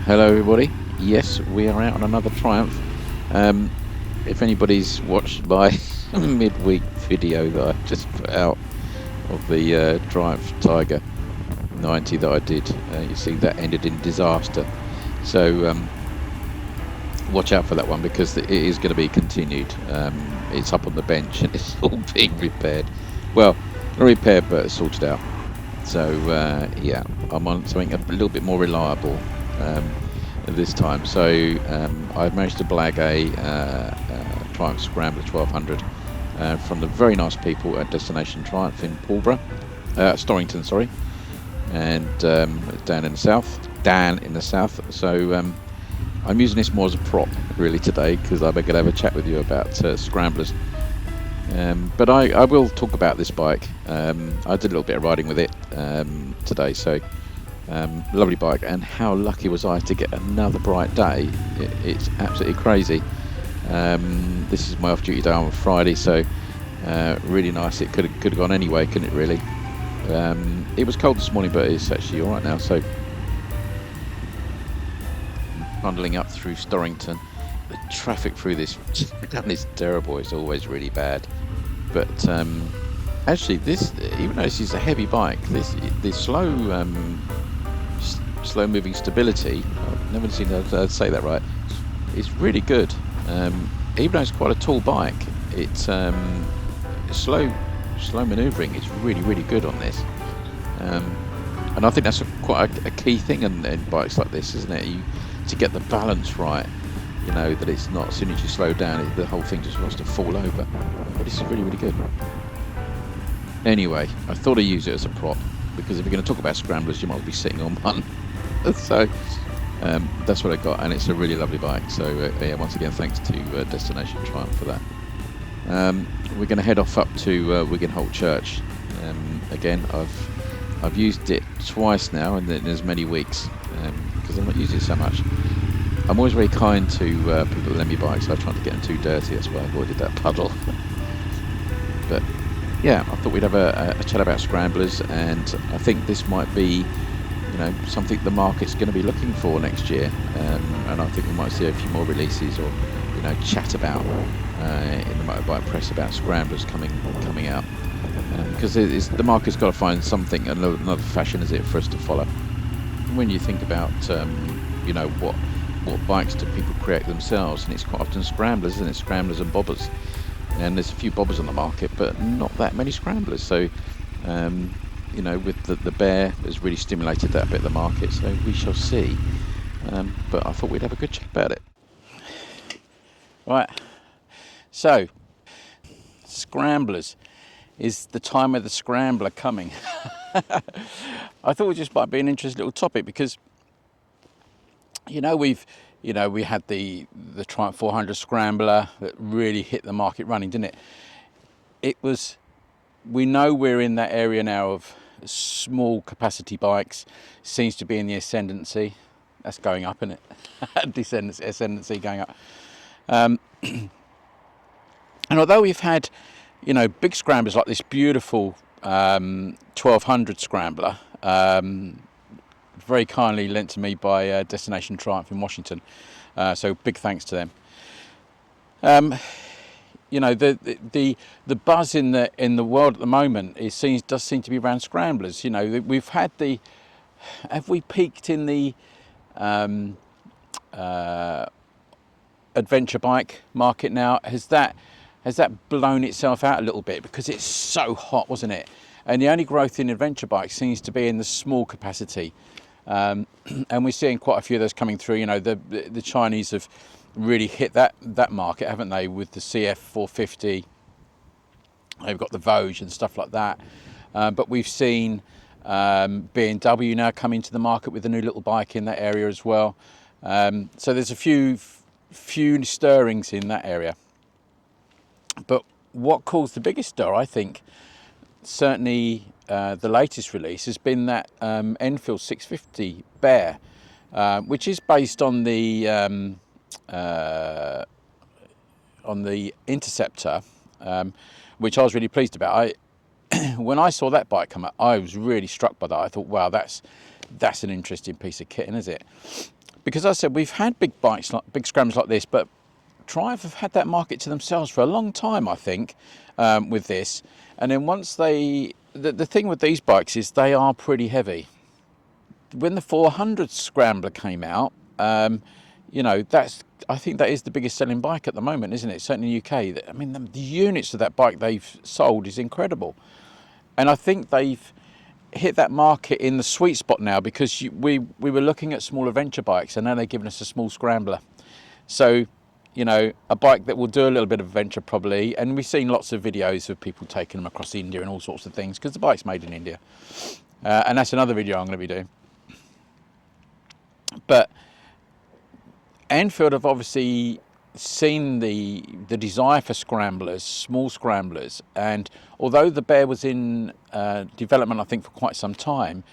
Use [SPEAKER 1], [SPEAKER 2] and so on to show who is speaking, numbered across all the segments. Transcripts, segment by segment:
[SPEAKER 1] Hello everybody. Yes, we are out on another Triumph. Um, if anybody's watched my midweek video that I just put out of the Triumph Tiger 90 that I did, you see that ended in disaster. So watch out for that one because it is going to be continued. It's up on the bench and it's all being repaired. Well, not repaired but sorted out. So yeah, I'm on something a little bit more reliable this time. So I've managed to blag a Triumph Scrambler 1200 from the very nice people at Destination Triumph in Storrington, sorry, and down in the south. So I'm using this more as a prop really today because I'm going to have a chat with you about scramblers. But I will talk about this bike. I did a little bit of riding with it today, so lovely bike, and how lucky was I to get another bright day. It's absolutely crazy. This is my off-duty day on Friday, so really nice. It could have gone anyway, couldn't it really? It was cold this morning, but it's actually all right now. So bundling up through Storrington. The traffic through this town is terrible. It's always really bad. But actually, this, even though this is a heavy bike, the slow moving stability, I've never seen that say that right, it's really good. Even though it's quite a tall bike, it's slow manoeuvring is really good on this. And I think that's quite a key thing in bikes like this, isn't it? To get the balance right. You know that it's not, as soon as you slow down, the whole thing just wants to fall over. But this is really good. Anyway, I thought I'd use it as a prop because if you're going to talk about scramblers, you might be sitting on one. So that's what I got, and it's a really lovely bike. So yeah, once again, thanks to Destination Triumph for that. We're going to head off up to Wigan Holt Church. Again, I've used it twice now in as many weeks because I'm not using it so much. I'm always very kind to people that lend me bikes. I try not to get them too dirty. That's why I avoided that puddle. But yeah, I thought we'd have a chat about scramblers, and I think this might be, something the market's going to be looking for next year. And I think we might see a few more releases, or chat about in the motorbike press about scramblers coming out, because the market's got to find something, another fashion, is it, for us to follow. When you think about what bikes do people create themselves, and it's quite often scramblers, isn't it? Scramblers and bobbers, and there's a few bobbers on the market, but not that many scramblers. So with the bear has really stimulated that bit of the market, so we shall see. But I thought we'd have a good chat about it. Right, so scramblers, is the time of the scrambler coming? I thought it just might be an interesting little topic because we had the Triumph 400 Scrambler that really hit the market running, didn't it? We know we're in that area now of small capacity bikes. Seems to be in the ascendancy. That's going up, isn't it? Ascendancy going up. And although we've had, big scramblers like this beautiful 1200 Scrambler, very kindly lent to me by Destination Triumph in Washington, so big thanks to them. The buzz in the world at the moment does seem to be around scramblers. We've had have we peaked in the adventure bike market now? Has that blown itself out a little bit because it's so hot, wasn't it? And the only growth in adventure bikes seems to be in the small capacity. And we're seeing quite a few of those coming through. The Chinese have really hit that market, haven't they, with the CF 450. They've got the Vosges and stuff like that. But we've seen B&W now come into the market with a new little bike in that area as well. So there's a few stirrings in that area. But what caused the biggest stir, I think, certainly the latest release has been that Enfield 650 Bear, which is based on the Interceptor, which I was really pleased about. When I saw that bike come up, I was really struck by that. I thought, wow, that's an interesting piece of kit, isn't it? because as I said, we've had big bikes, like big scramblers like this, but Triumph have had that market to themselves for a long time, I think, with this. And then once the thing with these bikes is they are pretty heavy. When the 400 Scrambler came out, you know, I think that is the biggest selling bike at the moment, isn't it? Certainly in the UK. I mean, the units of that bike they've sold is incredible. And I think they've hit that market in the sweet spot now, because we were looking at small adventure bikes, and now they're giving us a small Scrambler. So, you know, a bike that will do a little bit of adventure probably. And we've seen lots of videos of people taking them across India and all sorts of things, because the bike's made in India. And that's another video I'm going to be doing. But Enfield have obviously seen the desire for scramblers, small scramblers, and although the Bear was in development, I think, for quite some time,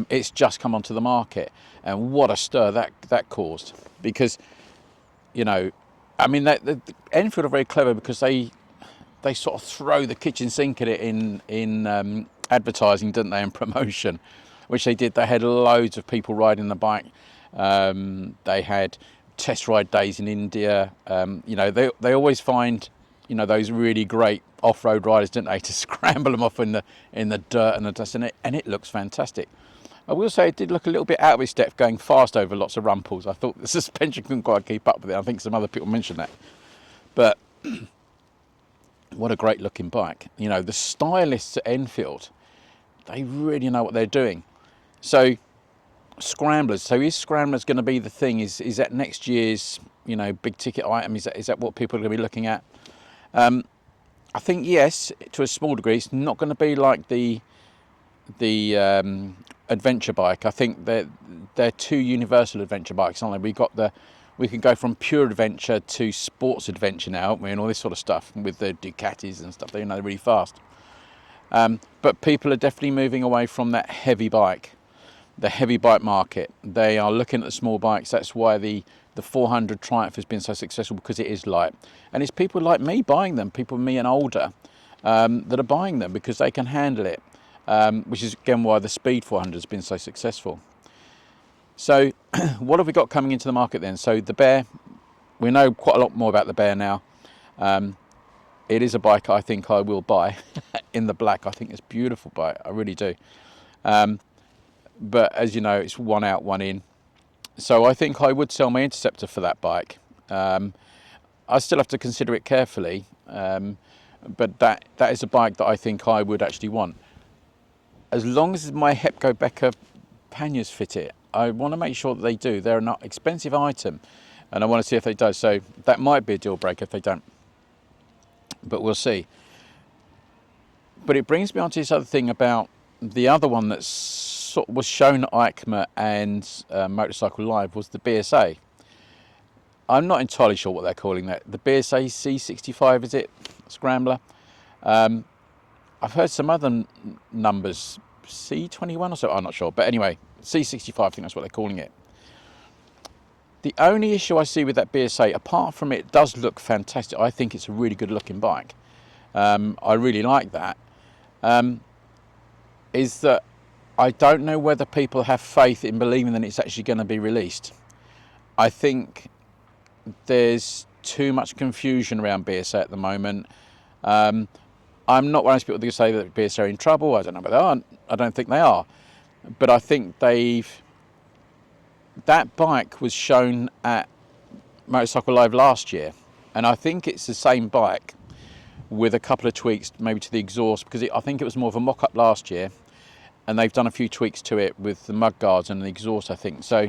[SPEAKER 1] it's just come onto the market, and what a stir that caused. Because, you know, I mean, the Enfield are very clever, because they sort of throw the kitchen sink at it in advertising, didn't they, and promotion, which they did. They had loads of people riding the bike. They had test ride days in India. You know, they always find, you know, those really great off-road riders, don't they, to scramble them off in the dirt and the dust, and it looks fantastic. I will say it did look a little bit out of its depth going fast over lots of rumples. I thought the suspension couldn't quite keep up with it. I think some other people mentioned that. But what a great looking bike. You know, the stylists at Enfield, they really know what they're doing. So Scramblers. So is Scramblers going to be the thing? Is that next year's, you know, big ticket item? Is that what people are going to be looking at? I think yes, to a small degree. It's not going to be like the adventure bike. I think they're two universal adventure bikes, aren't they? We can go from pure adventure to sports adventure now, aren't we? And all this sort of stuff with the Ducatis and stuff. They're really fast. But people are definitely moving away from that heavy bike. The heavy bike market. They are looking at the small bikes. That's why the 400 Triumph has been so successful, because it is light. And it's people like me buying them, people me and older, that are buying them because they can handle it, which is again why the Speed 400 has been so successful. So what have we got coming into the market then? So the Bear, we know quite a lot more about the Bear now. It is a bike I think I will buy in the black. I think it's a beautiful bike, I really do. But as you know, it's one out, one in. So I think I would sell my Interceptor for that bike. I still have to consider it carefully, but that is a bike that I think I would actually want. As long as my Hepco Becker panniers fit it, I want to make sure that they do. They're an expensive item, and I want to see if they do. So that might be a deal breaker if they don't, but we'll see. But it brings me on to this other thing about the other one that's was shown at EICMA and Motorcycle Live, was the BSA. I'm not entirely sure what they're calling that. The BSA C65, is it? Scrambler. I've heard some other numbers, C21 or so, I'm not sure. But anyway, C65, I think that's what they're calling it. The only issue I see with that BSA, apart from it does look fantastic, I think it's a really good looking bike. I really like that. Is that I don't know whether people have faith in believing that it's actually going to be released. I think there's too much confusion around BSA at the moment. I'm not one of those people that say that BSA are in trouble. I don't know, but they aren't. I don't think they are. But I think that bike was shown at Motorcycle Live last year, and I think it's the same bike with a couple of tweaks maybe to the exhaust, because I think it was more of a mock-up last year. And they've done a few tweaks to it with the mud guards and the exhaust, I think. So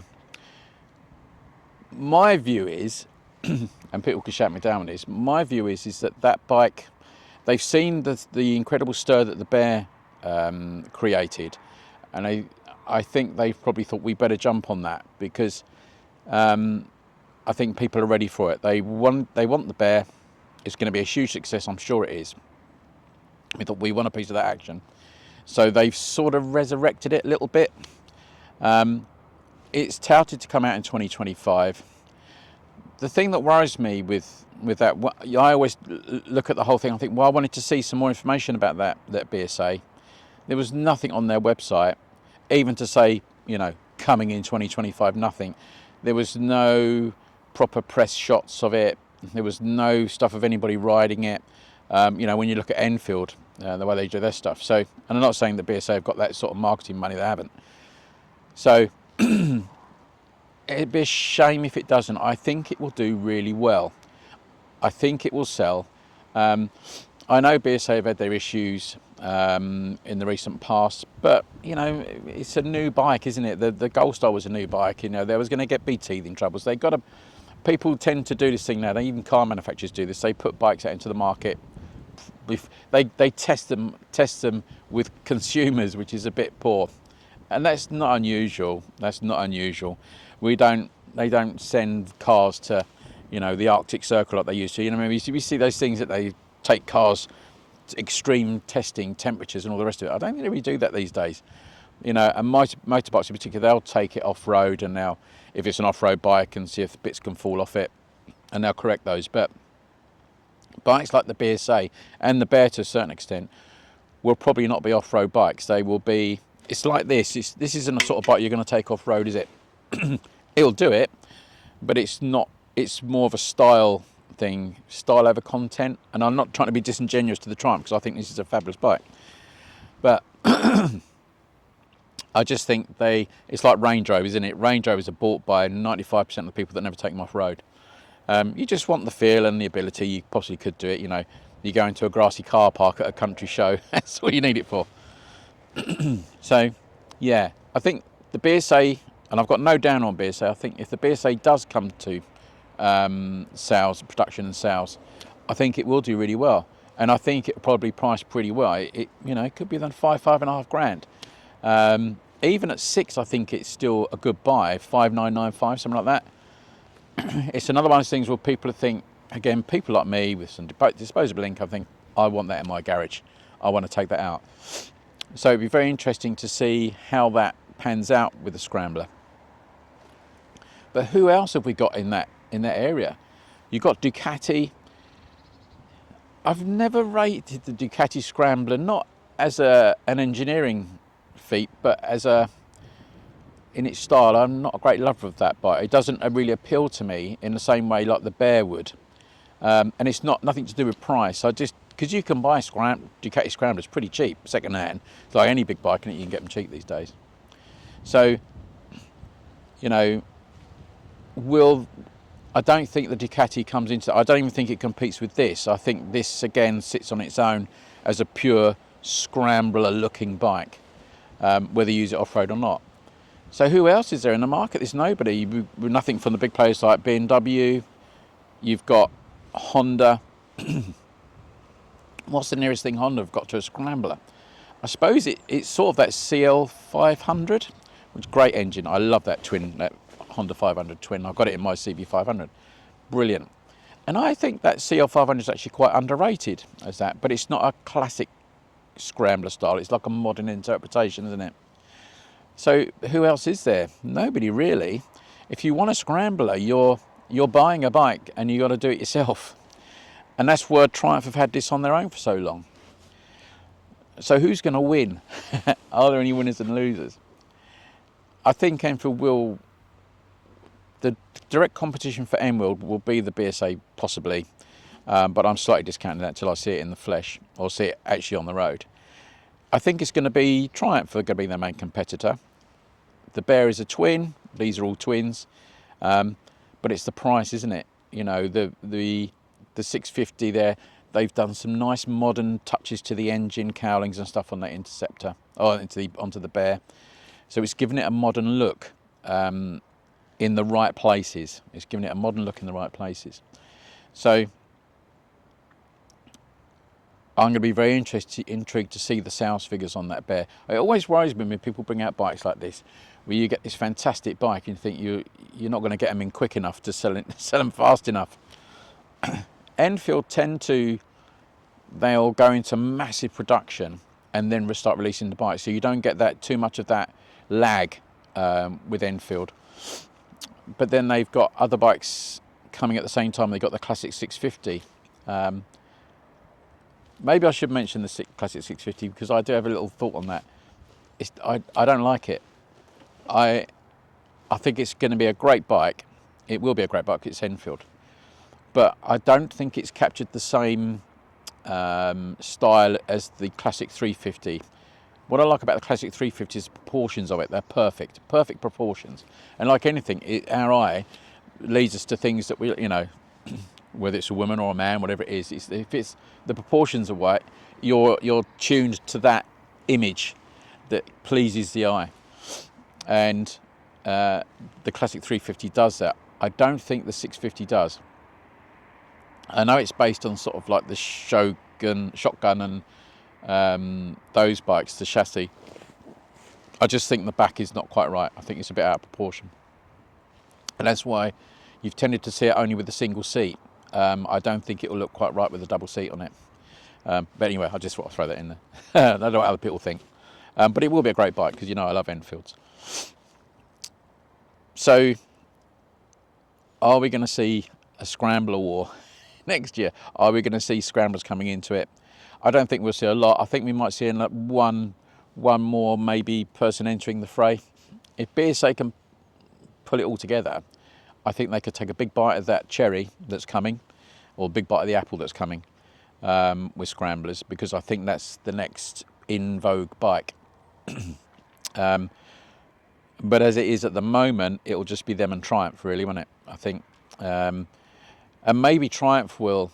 [SPEAKER 1] my view is, and people can shout me down on this, my view is that bike, they've seen the incredible stir that the Bear created, and I think they've probably thought we better jump on that, because I think people are ready for it. They want the Bear. It's going to be a huge success, I'm sure it is. We thought we want a piece of that action. So they've sort of resurrected it a little bit. It's touted to come out in 2025. The thing that worries me with that, I always look at the whole thing, I think, well, I wanted to see some more information about that BSA. There was nothing on their website, even to say, you know, coming in 2025, nothing.
[SPEAKER 2] There was no proper press shots of it. There was no stuff of anybody riding it. You know, when you look at Enfield, the way they do their stuff. So, and I'm not saying that BSA have got that sort of marketing money, they haven't. So it'd be a shame if it doesn't. I think it will do really well. I think it will sell. I know BSA have had their issues in the recent past, but you know, it's a new bike, isn't it? The Gold Star was a new bike. You know, they was going to get big teething troubles. They got to. People tend to do this thing now. Even car manufacturers do this. They put bikes out into the market. They test them with consumers, which is a bit poor, and that's not unusual. That's not unusual. They don't send cars to, you know, the Arctic Circle like they used to. You know, maybe we see those things that they take cars to extreme testing temperatures and all the rest of it. I don't think they really do that these days. You know, and motorbikes in particular, they'll take it off road, and now if it's an off-road bike, and see if bits can fall off it, and they'll correct those. But bikes like the BSA and the Bear to a certain extent will probably not be off-road bikes. They will be. It's like this. This isn't a sort of bike you're going to take off-road, is it? It'll do it, but it's not. It's more of a style thing, style over content. And I'm not trying to be disingenuous to the Triumph, because I think this is a fabulous bike. But I just think it's like Range Rovers, isn't it? Range Rovers are bought by 95% of the people that never take them off-road. You just want the feel and the ability. You possibly could do it, you know. You go into a grassy car park at a country show. That's what you need it for. So, yeah, I think the BSA, and I've got no down on BSA, I think if the BSA does come to sales, production and sales, I think it will do really well. And I think it'll probably price pretty well. It you know, it could be then £5.5 grand. Even at 6, I think it's still a good buy, 5,995, something like that. It's another one of those things where people think, again, people like me with some disposable income think, I want that in my garage. I want to take that out. So it'd be very interesting to see how that pans out with the Scrambler. But who else have we got in that area? You've got Ducati. I've never rated the Ducati Scrambler, not as an engineering feat, but in its style. I'm not a great lover of that bike. It doesn't really appeal to me in the same way like the Bear would, and it's nothing to do with price. I just, because you can buy Ducati Scramblers pretty cheap second hand. It's like any big bike, and you can get them cheap these days. So, you know, I don't think the Ducati comes into. I don't even think it competes with this. I think this again sits on its own as a pure Scrambler looking bike, whether you use it off-road or not. So who else is there in the market? There's nobody. Nothing from the big players like BMW. You've got Honda. What's the nearest thing Honda have got to a Scrambler? I suppose it's sort of that CL500, which is a great engine. I love that twin, that Honda 500 twin. I've got it in my CB500. Brilliant. And I think that CL500 is actually quite underrated as that, but it's not a classic Scrambler style. It's like a modern interpretation, isn't it? So who else is there? Nobody really. If you want a Scrambler, you're buying a bike and you got to do it yourself. And that's where Triumph have had this on their own for so long. So who's going to win? Are there any winners and losers? I think Enfield will. The direct competition for Enfield will be the BSA possibly, but I'm slightly discounting that until I see it in the flesh or see it actually on the road. I think it's going to be Triumph are going to be their main competitor. The Bear is a twin. These are all twins, but it's the price, isn't it? You know, the 650 there. They've done some nice modern touches to the engine, cowlings and stuff on that Interceptor, or onto the Bear. So it's given it a modern look in the right places. It's given it a modern look in the right places. So I'm going to be very intrigued to see the sales figures on that Bear. It always worries me when people bring out bikes like this, where you get this fantastic bike and you think you're not going to get them in quick enough to sell them fast enough. Enfield they'll go into massive production and then start releasing the bike, so you don't get too much of that lag with Enfield. But then they've got other bikes coming at the same time. They've got the Classic 650. Maybe I should mention the Classic 650 because I do have a little thought on that. I don't like it. I think it's going to be a great bike. It will be a great bike. It's Enfield, but I don't think it's captured the same style as the classic 350. What I like about the classic 350 is the proportions of it. They're perfect proportions. And like anything, our eye leads us to things that we, whether it's a woman or a man, whatever it is, if it's the proportions are right, you're tuned to that image that pleases the eye. And the classic 350 does that. I don't think the 650 does. I know it's based on sort of like the shotgun and those bikes, the chassis. I just think the back is not quite right. I think it's a bit out of proportion, and that's why you've tended to see it only with a single seat. I don't think it will look quite right with a double seat on it. But anyway, I just want to throw that in there. I don't know what other people think, but it will be a great bike because I love Enfields. So, are we going to see a Scrambler war next year? Are we going to see Scramblers coming into it? I don't think we'll see a lot. I think we might see one more maybe person entering the fray. If BSA can pull it all together, I think they could take a big bite of that cherry that's coming, or a big bite of the apple that's coming with Scramblers, because I think that's the next in vogue bike. But as it is at the moment, it'll just be them and Triumph, really, won't it? I think. And maybe Triumph will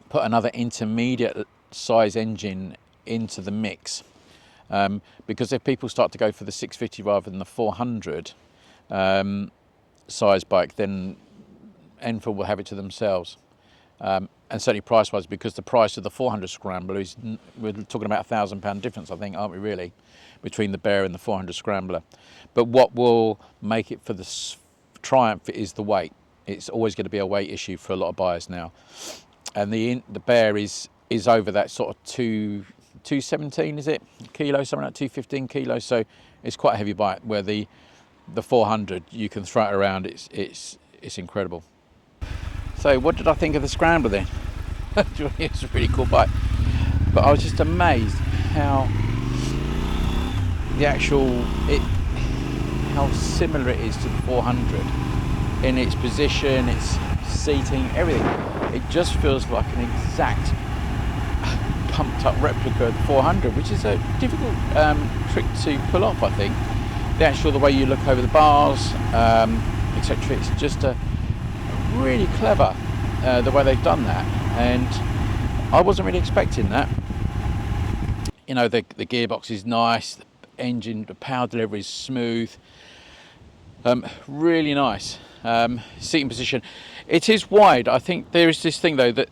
[SPEAKER 2] put another intermediate size engine into the mix. Because if people start to go for the 650 rather than the 400 size bike, then Enfield will have it to themselves. And certainly price-wise, because the price of the 400 Scrambler is, we're talking about £1,000 difference, I think, aren't we, really, between the Bear and the 400 Scrambler. But what will make it for the Triumph is the weight. It's always going to be a weight issue for a lot of buyers now. And the Bear is over that sort of 217, is it, kilos, something like 215 kilos. So it's quite a heavy bike. Where the 400, you can throw it around. It's incredible. So what did I think of the Scrambler then? It's a really cool bike, but I was just amazed how how similar it is to the 400 in its position, its seating, everything. It just feels like an exact pumped up replica of the 400, which is a difficult trick to pull off, I think. The way you look over the bars, etc. It's just really clever the way they've done that, and I wasn't really expecting that. The gearbox is nice, the engine, the power delivery is smooth, really nice. Seating position, it is wide. I think there is this thing though that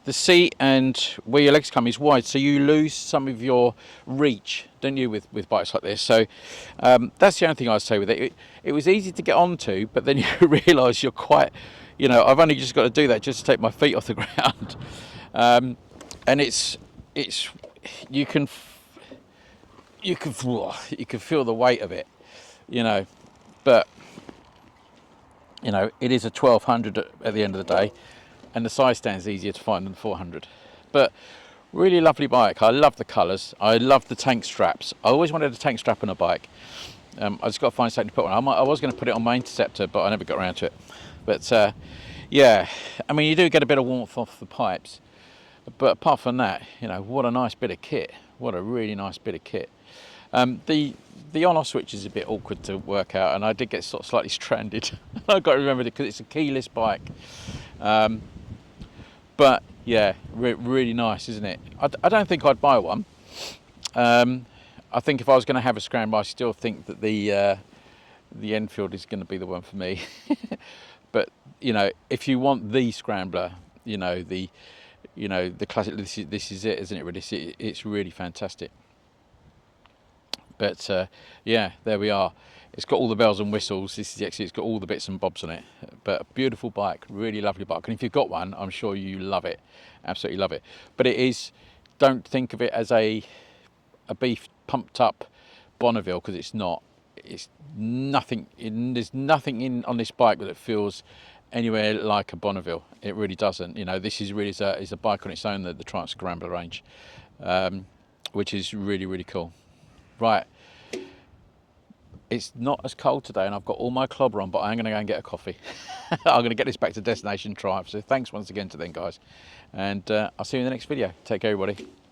[SPEAKER 2] the seat and where your legs come is wide, so you lose some of your reach, don't you, with bikes like this. So that's the only thing I'd say with it. It was easy to get onto, but then you realise you're quite, I've only just got to do that just to take my feet off the ground. And it's you can feel the weight of it, but it is a 1200 at the end of the day. And the side stand is easier to find than the 400. But really lovely bike. I love the colours. I love the tank straps. I always wanted a tank strap on a bike. I just got to find something to put on. I was going to put it on my Interceptor, but I never got around to it. But yeah, I mean, you do get a bit of warmth off the pipes. But apart from that, what a nice bit of kit. What a really nice bit of kit. The on-off switch is a bit awkward to work out, and I did get sort of slightly stranded. I've got to remember it because it's a keyless bike. But yeah, really nice, isn't it? I don't think I'd buy one. I think if I was going to have a Scrambler, I still think that the Enfield is going to be the one for me. But if you want the Scrambler, the classic, this is it, isn't it? Really, it's really fantastic. But yeah, there we are. It's got all the bells and whistles. This is actually, it's got all the bits and bobs on it. But a beautiful bike, really lovely bike. And if you've got one, I'm sure you love it, absolutely love it. But it is, don't think of it as a beef pumped up Bonneville, because it's not. It's nothing. There's nothing on this bike that feels anywhere like a Bonneville. It really doesn't. This is really is a bike on its own, the Triumph Scrambler range, which is really, really cool. Right. It's not as cold today, and I've got all my clobber on, but I'm going to go and get a coffee. I'm going to get this back to Destination Triumph. So thanks once again to them guys, and I'll see you in the next video. Take care, everybody.